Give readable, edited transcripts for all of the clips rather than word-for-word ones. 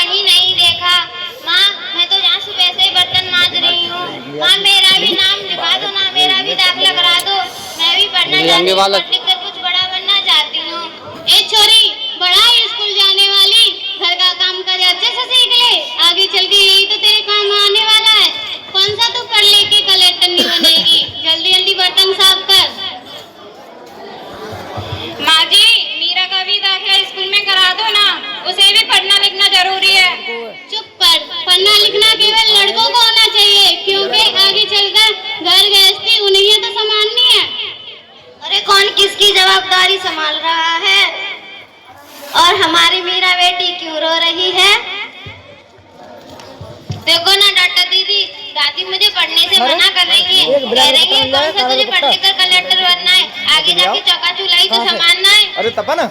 कहीं नहीं देखा। माँ, मैं तो यहाँ सुबह से बर्तन मांज रही हूँ। माँ, मेरा भी नाम लिखा दो ना, मेरा भी दाखिला करा दो। मैं भी पढ़ना चाहती हूँ, पढ़ लिख कर कुछ बड़ा बनना चाहती हूँ। ए छोरी, बड़ा ही स्कूल जाने वाली, घर का काम कर अच्छे से सीख ले, आगे चल के यही तो तेरे काम आने वाला है। कौन सा तू पढ़ लेके कलेक्टर नहीं बनेगी? जल्दी जल्दी बर्तन साफ कर। माँ जी, मीरा का भी दाखिला स्कूल में करा दो ना, उसे भी पढ़ना लिखना जरूरी है। चुप कर, पढ़ना लिखना केवल लड़कों को होना चाहिए, क्योंकि आगे चलकर घर गृहस्थी उन्हें तो संभालनी है। अरे कौन किसकी जवाबदारी संभाल रहा है? और हमारी मीरा बेटी क्यों रो रही है? देखो ना डॉक्टर दीदी, दादी मुझे पढ़ने से मना कर रही है, कह रही है कौन सा तुझे पढ़ लिख कर कलेक्टर बनना है, आगे जाके चौका चूल्हा तो संभालना है। अरे तपन,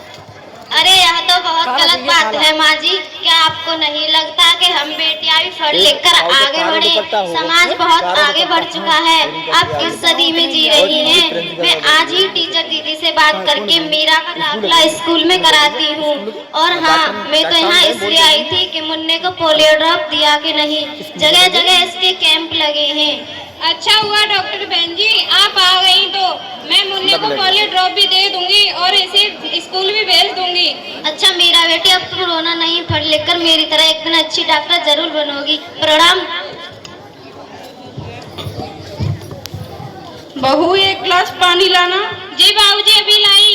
अरे यह तो बहुत गलत बात है माँ जी। क्या आपको नहीं लगता कि हम बेटियां भी पढ़ लिख कर आगे बढ़े? समाज बहुत आगे बढ़ चुका है, आप किस सदी में जी रही हैं? मैं आज ही टीचर दीदी से बात करके मीरा का दाखिला स्कूल में कराती हूँ। और हाँ, मैं तो यहाँ इसलिए आई थी कि मुन्ने को पोलियो ड्रॉप दिया कि नहीं, जगह जगह इसके कैंप लगे हैं। अच्छा हुआ डॉक्टर बहन जी आप आ गई, तो मैं मुन्ने को पोलियो ड्रॉप भी दे दूंगी और इसे स्कूल भी भेज दूंगी। अच्छा मेरा बेटी, अब तुम रोना नहीं, पढ़ लिख कर मेरी तरह एक दिन अच्छी डॉक्टर जरूर बनोगी। प्रणाम। बहू, एक गिलास पानी लाना। जी बाबूजी, अभी लाई।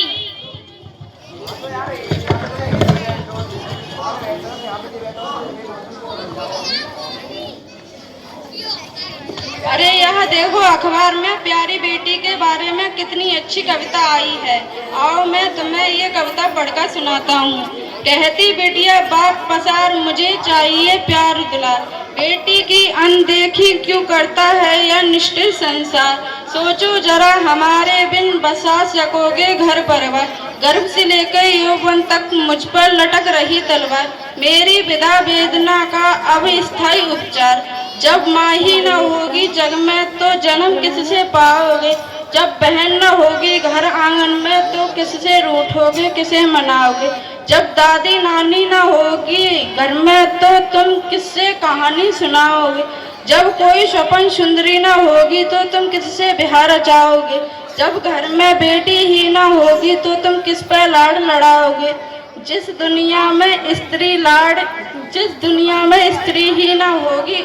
अरे यह देखो, अखबार में प्यारी बेटी के बारे में कितनी अच्छी कविता आई है। आओ मैं तुम्हें ये कविता पढ़कर सुनाता हूँ। कहती बेटिया बाप पसार, मुझे चाहिए प्यार दुलार, बेटी की अनदेखी क्यों करता है यह निष्ठुर संसार, सोचो जरा हमारे बिन बसा सकोगे घर परिवार, गर्भ से लेकर यौवन तक मुझ पर लटक रही तलवार, मेरी विधा वेदना का अब स्थायी उपचार, जब माँ ही न होगी जग में तो जन्म किससे पाओगे, जब बहन न होगी घर आंगन में तो किससे रूठोगे, किसे मनाओगे, जब दादी नानी न होगी घर में तो तुम किससे कहानी सुनाओगे, जब कोई स्वपन सुंदरी न होगी तो तुम किससे बिहार रचाओगे, जब घर में बेटी ही न होगी तो तुम किस पर लाड़ लड़ाओगे, जिस दुनिया में स्त्री ही ना होगी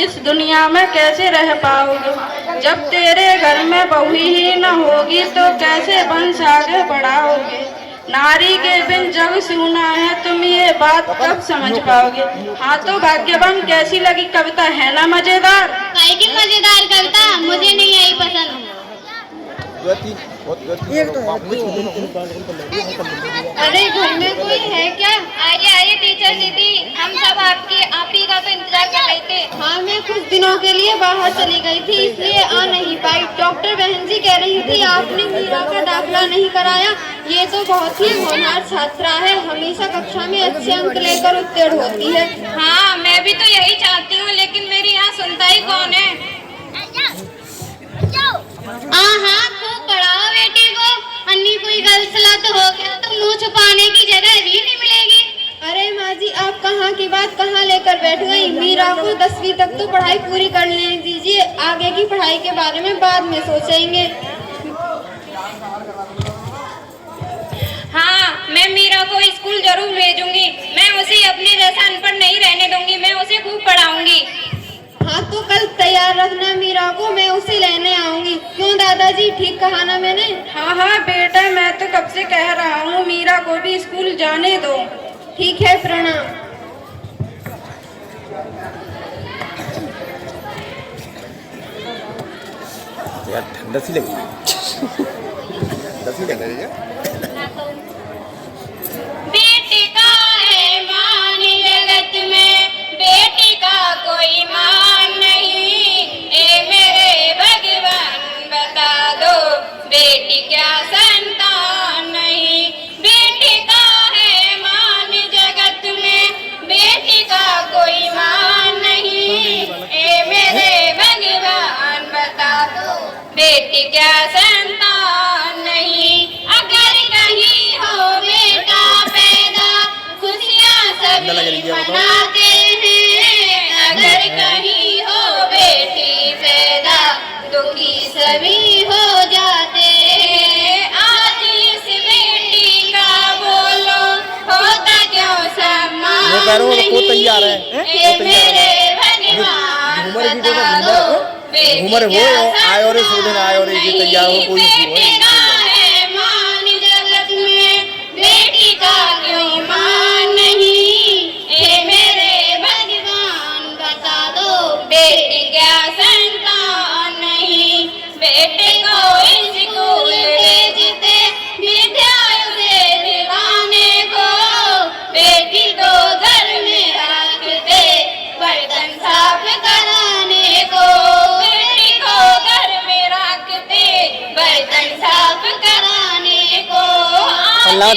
इस दुनिया में कैसे रह पाओगे, जब तेरे घर में बहू ही ना होगी तो कैसे वंश आगे बढ़ाओगे, नारी के बिन जग सूना है, तुम ये बात कब समझ पाओगे। हाँ तो भाग्यवान, कैसी लगी कविता, है ना मजेदार? की मजेदार कविता मुझे नहीं आई पसंद। अरे घर में कोई है क्या? आइए आइए टीचर दीदी, हम सब आप ही का तो इंतजार कर रहे थे। हाँ, मैं कुछ दिनों के लिए बाहर चली गई थी, इसलिए आ नहीं पाई। डॉक्टर बहन जी कह रही थी आपने मीरा का दाखिला नहीं कराया, ये तो बहुत ही होनहार छात्रा है, हमेशा कक्षा में अच्छे अंक लेकर उत्तीर्ण होती है। हाँ, मैं भी तो यही चाहती हूँ, लेकिन मेरी यहाँ सुनता ही कौन है। हाँ, खूब पढ़ाओ बेटी को, अन्नी कोई गलत सलाह तो हो गया तो मुँह छुपाने की जगह भी नहीं मिलेगी। अरे माँ जी, आप कहाँ की बात कहाँ लेकर बैठ गई? मीरा को 10वीं तक तो पढ़ाई पूरी करने दीजिए, आगे की पढ़ाई के बारे में बाद में सोचेंगे। हाँ, मैं मीरा को स्कूल जरूर भेजूंगी, मैं उसे अपने जैसा अनपढ़ नहीं रहने दूंगी, मैं उसे खूब पढ़ाऊंगी। हाँ तो कल तैयार रखना मीरा को, मैं उसे लेने आऊंगी। क्यों दादाजी, ठीक कहा ना मैंने? हाँ हाँ बेटा, मैं तो कब से कह रहा हूँ मीरा को भी स्कूल जाने दो। ठीक है, प्रणाम। यार ठंडा सी लगी बेटी का है मान जगत में, बेटी का कोई मान नहीं, ए मेरे भगवान बता दो बेटी क्या संतान नहीं, बेटी का है मान जगत में, बेटी का कोई मान नहीं, ए मेरे भगवान बता दो बेटी क्या संतान नहीं, अगर कहीं हो बेटा पैदा खुशियाँ सभी मनाते कह रहा हूँ वो तैयार है, हे मेरे भगवान बता दो घूमर हो आए और सो दिन आए और ये तैयार हो कोई बेटी का है मान जगत में, बेटी का क्यों मान नहीं, हे मेरे भगवान बता दो बेटी क्या संतान नहीं, बेटे को स्कूल भेजते विद्यालय से दिलाने को, बेटी को घर में रखते बर्तन साफ कराने को, बेटी को घर में रखते बर्तन साफ कराने को। अल्लाह